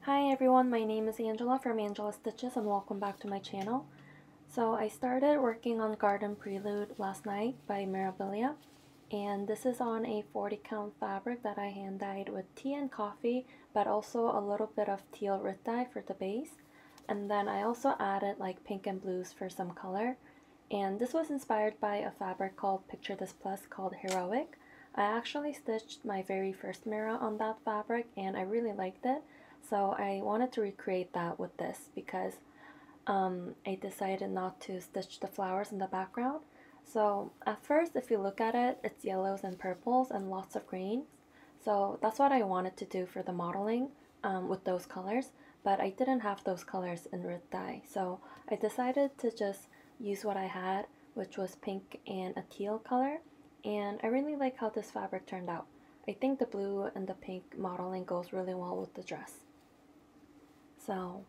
Hi everyone, my name is Angela from Angela Stitches and welcome back to my channel. So I started working on Garden Prelude last night by Mirabilia, and this is on a 40 count fabric that I hand dyed with tea and coffee, but also a little bit of teal root dye for the base. And then I also added like pink and blues for some color. And this was inspired by a fabric called Picture This Plus called Heroic. I actually stitched my very first mirror on that fabric and I really liked it. So I wanted to recreate that with this because I decided not to stitch the flowers in the background. So at first, if you look at it, it's yellows and purples and lots of greens. So that's what I wanted to do for the modeling with those colors, but I didn't have those colors in root dye. So I decided to just use what I had, which was pink and a teal color. And I really like how this fabric turned out. I think the blue and the pink modeling goes really well with the dress. So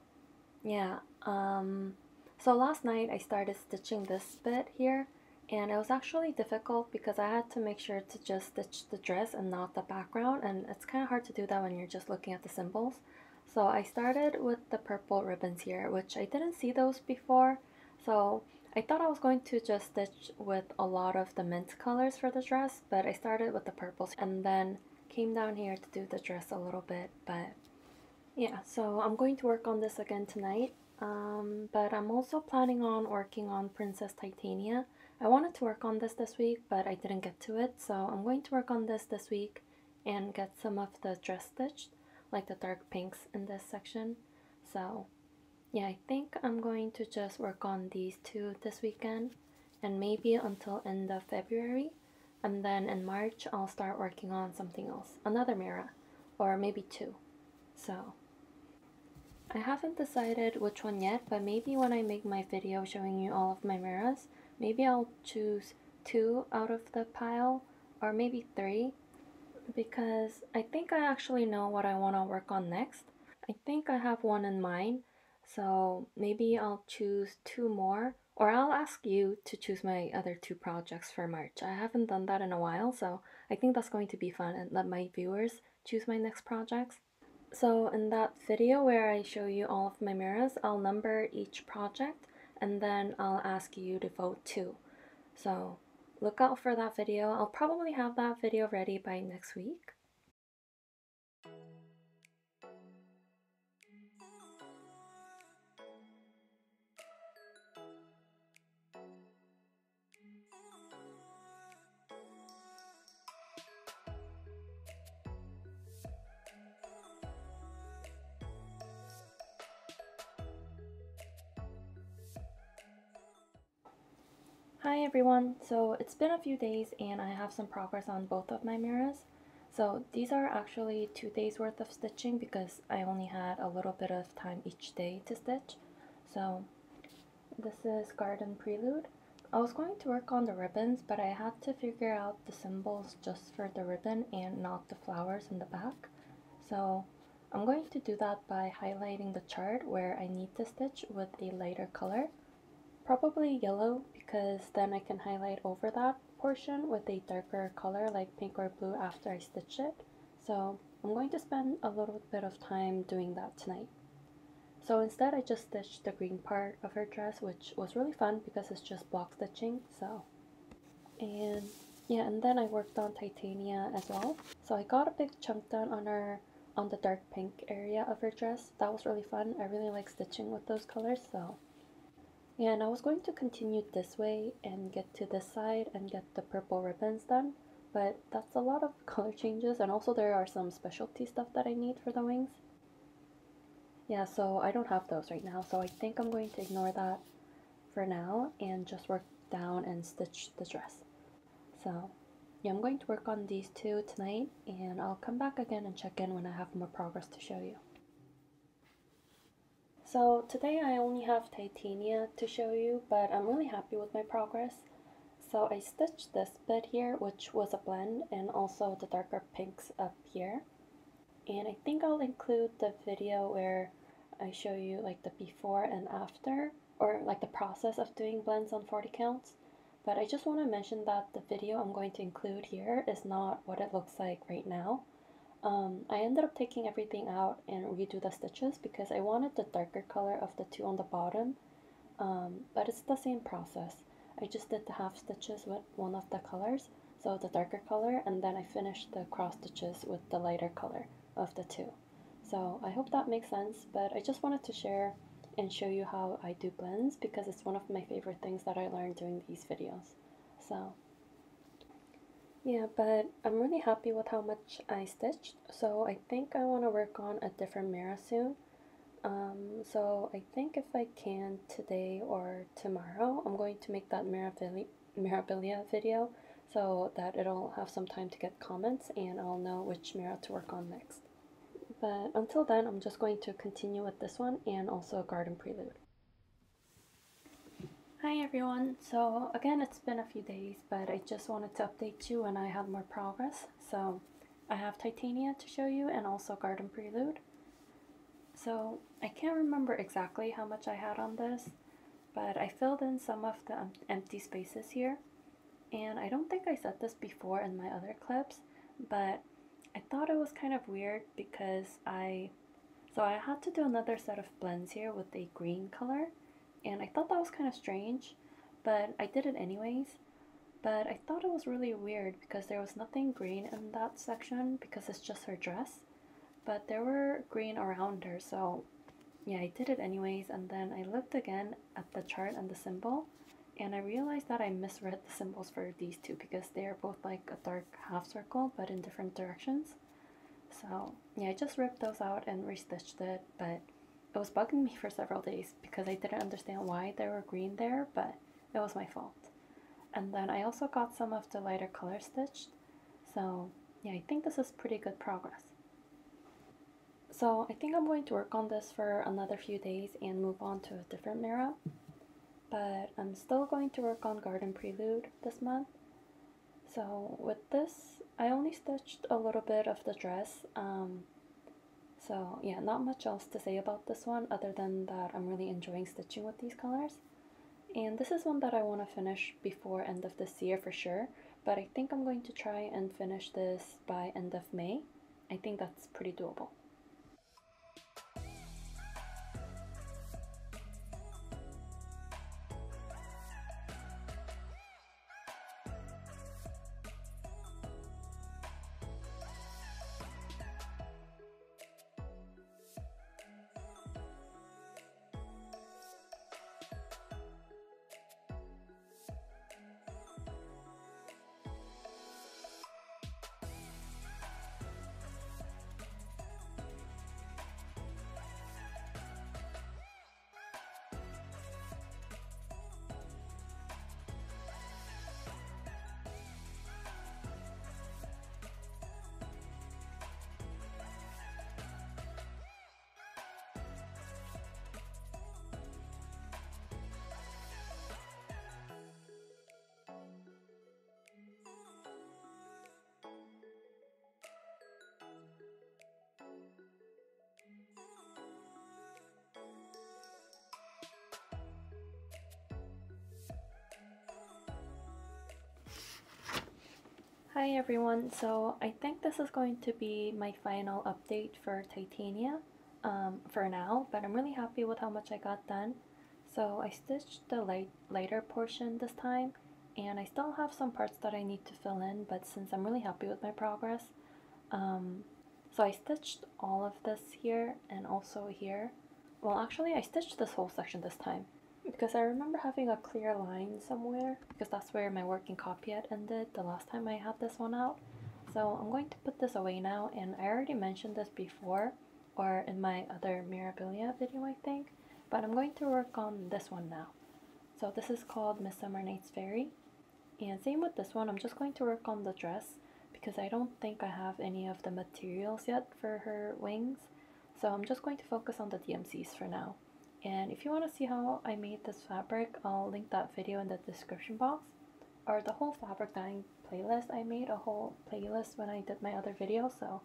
yeah, so last night I started stitching this bit here, and it was actually difficult because I had to make sure to just stitch the dress and not the background, and it's kind of hard to do that when you're just looking at the symbols. So I started with the purple ribbons here, which I didn't see those before, so I thought I was going to just stitch with a lot of the mint colors for the dress, but I started with the purples and then came down here to do the dress a little bit, but yeah, so I'm going to work on this again tonight, but I'm also planning on working on Princess Titania. I wanted to work on this week, but I didn't get to it, so I'm going to work on this week and get some of the dress stitched, like the dark pinks in this section. So yeah, I think I'm going to just work on these two this weekend, and maybe until end of February, and then in March I'll start working on something else, another mirror, or maybe two. So I haven't decided which one yet, but maybe when I make my video showing you all of my mirrors, maybe I'll choose 2 out of the pile, or maybe 3, because I think I actually know what I want to work on next. I think I have one in mind, so maybe I'll choose 2 more, or I'll ask you to choose my other 2 projects for March. I haven't done that in a while, so I think that's going to be fun and let my viewers choose my next projects. So in that video where I show you all of my mirrors, I'll number each project and then I'll ask you to vote too. So look out for that video. I'll probably have that video ready by next week. Hi everyone, so it's been a few days and I have some progress on both of my mirrors. So these are actually 2 days worth of stitching because I only had a little bit of time each day to stitch. So this is Garden Prelude. I was going to work on the ribbons, but I had to figure out the symbols just for the ribbon and not the flowers in the back. So I'm going to do that by highlighting the chart where I need to stitch with a lighter color. Probably yellow, because then I can highlight over that portion with a darker color like pink or blue after I stitch it. So I'm going to spend a little bit of time doing that tonight. So instead I just stitched the green part of her dress, which was really fun because it's just block stitching. And yeah, and then I worked on Titania as well. So I got a big chunk done on the dark pink area of her dress. That was really fun. I really like stitching with those colors, so yeah, and I was going to continue this way and get to this side and get the purple ribbons done, but that's a lot of color changes, and also there are some specialty stuff that I need for the wings. Yeah, so I don't have those right now, so I think I'm going to ignore that for now and just work down and stitch the dress. So yeah, I'm going to work on these 2 tonight, and I'll come back again and check in when I have more progress to show you. So today I only have Titania to show you, but I'm really happy with my progress. So I stitched this bit here, which was a blend, and also the darker pinks up here. And I think I'll include the video where I show you like the before and after, or like the process of doing blends on 40 counts. But I just want to mention that the video I'm going to include here is not what it looks like right now. I ended up taking everything out and redo the stitches because I wanted the darker color of the two on the bottom, but it's the same process. I just did the half stitches with one of the colors, so the darker color, and then I finished the cross stitches with the lighter color of the two. So I hope that makes sense, but I just wanted to share and show you how I do blends because it's one of my favorite things that I learned doing these videos. So yeah, but I'm really happy with how much I stitched, so I think I want to work on a different mirror soon. So I think if I can today or tomorrow, I'm going to make that Mirabilia video so that it'll have some time to get comments and I'll know which mirror to work on next. But until then, I'm just going to continue with this one and also Garden Prelude. Hi everyone, so again it's been a few days, but I just wanted to update you when I had more progress. So I have Titania to show you and also Garden Prelude. So I can't remember exactly how much I had on this, but I filled in some of the empty spaces here. And I don't think I said this before in my other clips, but I thought it was kind of weird because I had to do another set of blends here with a green color, and I thought that was kind of strange, but I did it anyways. But I thought it was really weird because there was nothing green in that section because it's just her dress, but there were green around her, so yeah, I did it anyways. And then I looked again at the chart and the symbol, and I realized that I misread the symbols for these two because they are both like a dark half circle but in different directions. So yeah, I just ripped those out and restitched it, but it was bugging me for several days because I didn't understand why they were green there, but it was my fault. And then I also got some of the lighter color stitched, so yeah, I think this is pretty good progress. So I think I'm going to work on this for another few days and move on to a different mirror, but I'm still going to work on Garden Prelude this month. So with this, I only stitched a little bit of the dress, so yeah, not much else to say about this one other than that I'm really enjoying stitching with these colors. And this is one that I want to finish before end of this year for sure, but I think I'm going to try and finish this by end of May. I think that's pretty doable. Hi everyone, so I think this is going to be my final update for Titania for now, but I'm really happy with how much I got done. So I stitched the lighter portion this time, and I still have some parts that I need to fill in, but since I'm really happy with my progress, so I stitched all of this here and also here. Well, actually I stitched this whole section this time, because I remember having a clear line somewhere, because that's where my working copy had ended the last time I had this one out. So I'm going to put this away now, and I already mentioned this before, or in my other Mirabilia video I think, but I'm going to work on this one now. So this is called Midsummer Night's Fairy, and same with this one, I'm just going to work on the dress, because I don't think I have any of the materials yet for her wings, so I'm just going to focus on the DMCs for now. And if you want to see how I made this fabric, I'll link that video in the description box, or the whole fabric dyeing playlist. I made a whole playlist when I did my other video, so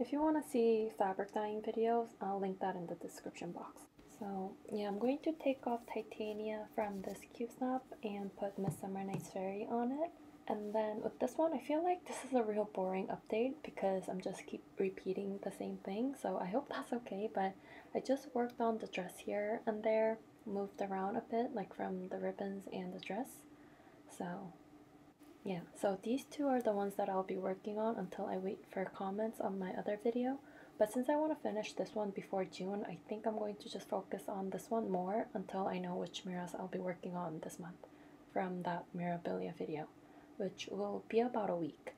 if you want to see fabric dyeing videos, I'll link that in the description box. So yeah, I'm going to take off Titania from this cube snap and put Midsummer Night's Fairy on it, And then with this one, I feel like this is a real boring update because I'm just keep repeating the same thing, so I hope that's okay. But I just worked on the dress here and there, moved around a bit, like from the ribbons and the dress. So yeah, so these two are the ones that I'll be working on until I wait for comments on my other video. But since I want to finish this one before June, I think I'm going to just focus on this one more until I know which mirrors I'll be working on this month from that Mirabilia video, which will be about a week.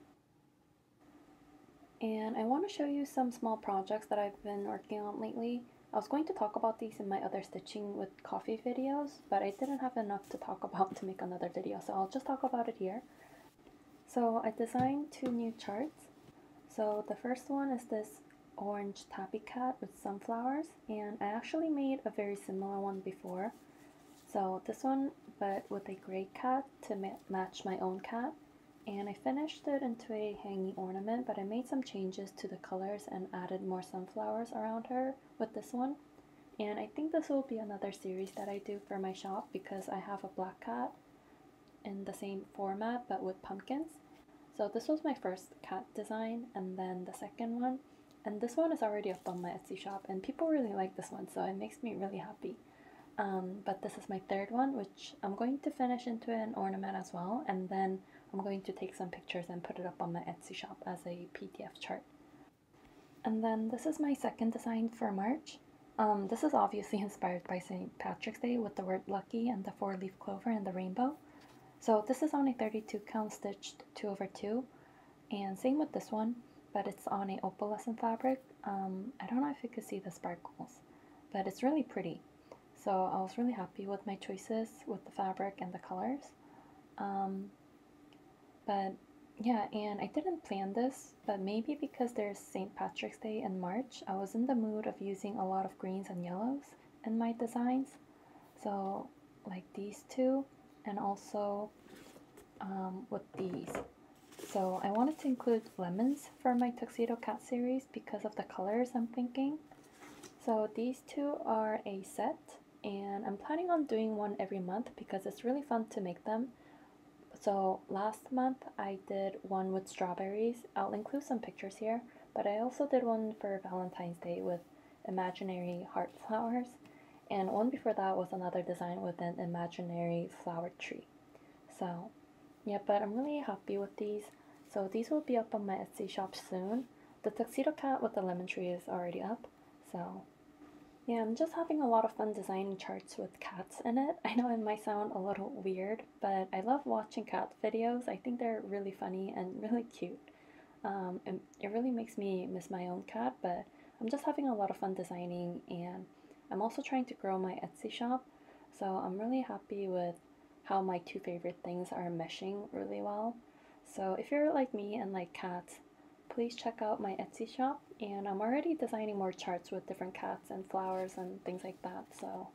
And I want to show you some small projects that I've been working on lately. I was going to talk about these in my other stitching with coffee videos, but I didn't have enough to talk about to make another video, so I'll just talk about it here. So I designed two new charts. So the first one is this orange tabby cat with sunflowers, and I actually made a very similar one before. So this one, but with a gray cat to match my own cat. And I finished it into a hanging ornament, but I made some changes to the colors and added more sunflowers around her with this one. And I think this will be another series that I do for my shop because I have a black cat in the same format but with pumpkins. So this was my first cat design, and then the second one, and this one is already up on my Etsy shop and people really like this one, so it makes me really happy. But this is my third one, which I'm going to finish into an ornament as well, and then I'm going to take some pictures and put it up on my Etsy shop as a PDF chart. And then this is my second design for March. This is obviously inspired by St. Patrick's Day with the word lucky and the 4-leaf clover and the rainbow. So this is on a 32 count stitched 2/2, and same with this one, but it's on a opalescent fabric. I don't know if you can see the sparkles, but it's really pretty. So I was really happy with my choices with the fabric and the colors. But yeah, and I didn't plan this, but maybe because there's St. Patrick's Day in March, I was in the mood of using a lot of greens and yellows in my designs. So like these two, and also with these. So I wanted to include lemons for my Tuxedo Cat series because of the colors I'm thinking. So these two are a set, and I'm planning on doing one every month because it's really fun to make them. So last month I did one with strawberries. I'll include some pictures here, but I also did one for Valentine's Day with imaginary heart flowers, and one before that was another design with an imaginary flower tree. So yeah, but I'm really happy with these. So these will be up on my Etsy shop soon. The Tuxedo Cat with the lemon tree is already up. So yeah, I'm just having a lot of fun designing charts with cats in it. I know it might sound a little weird, but I love watching cat videos. I think they're really funny and really cute. And it really makes me miss my own cat, but I'm just having a lot of fun designing, and I'm also trying to grow my Etsy shop. So I'm really happy with how my two favorite things are meshing really well. So if you're like me and like cats, please check out my Etsy shop, and I'm already designing more charts with different cats and flowers and things like that. So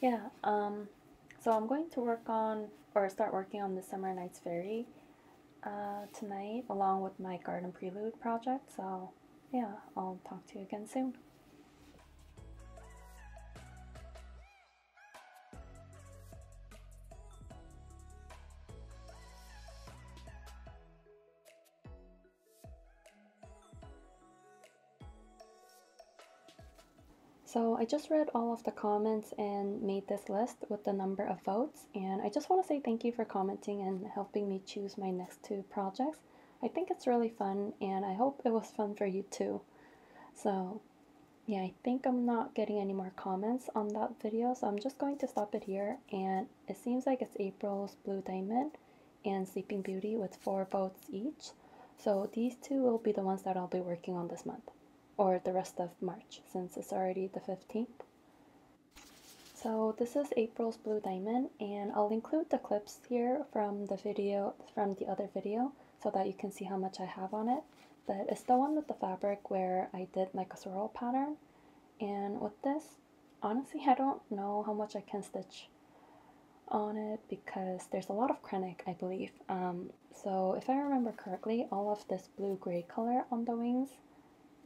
yeah, so I'm going to work on, or start working on the Summer Nights Fairy tonight along with my Garden Prelude project. So yeah, I'll talk to you again soon. So I just read all of the comments and made this list with the number of votes, and I just want to say thank you for commenting and helping me choose my next two projects. I think it's really fun, and I hope it was fun for you too. So yeah, I think I'm not getting any more comments on that video, so I'm just going to stop it here. And it seems like it's April's Blue Diamond and Sleeping Beauty with 4 votes each. So these two will be the ones that I'll be working on this month, or the rest of March, since it's already the 15th. So this is April's Blue Diamond, and I'll include the clips here from the other video, so that you can see how much I have on it. But it's the one with the fabric where I did like a swirl pattern. And with this, honestly, I don't know how much I can stitch on it because there's a lot of krennic, I believe. So if I remember correctly, all of this blue-gray color on the wings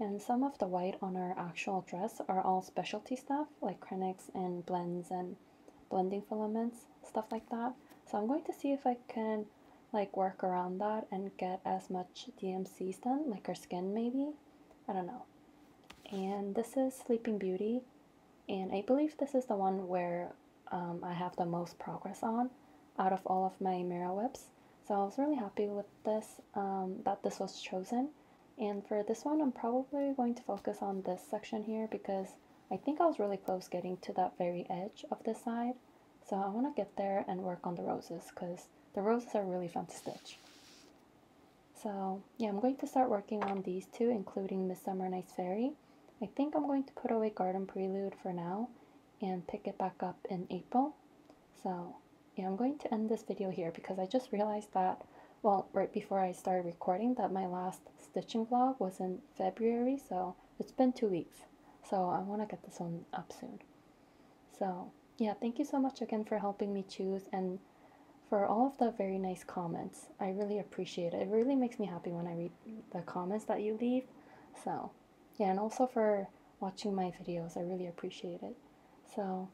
and some of the white on our actual dress are all specialty stuff, like krennics and blends and blending filaments, stuff like that. So I'm going to see if I can like work around that and get as much DMCs done, like her skin maybe. I don't know. And this is Sleeping Beauty, and I believe this is the one where I have the most progress on out of all of my Mira whips. So I was really happy with this, that this was chosen. And for this one, I'm probably going to focus on this section here because I think I was really close getting to that very edge of this side. So I want to get there and work on the roses because the roses are really fun to stitch. So yeah, I'm going to start working on these two, including Midsummer Night's Fairy. I think I'm going to put away Garden Prelude for now and pick it back up in April. So yeah, I'm going to end this video here because I just realized that, well, right before I started recording, that my last stitching vlog was in February, so it's been 2 weeks. So I want to get this one up soon. So yeah, thank you so much again for helping me choose and for all of the very nice comments. I really appreciate it. It really makes me happy when I read the comments that you leave. So yeah, and also for watching my videos, I really appreciate it. So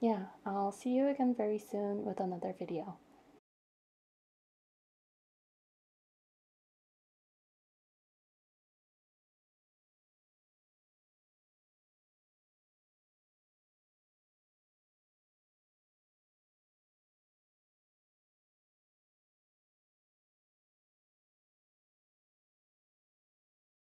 yeah, I'll see you again very soon with another video.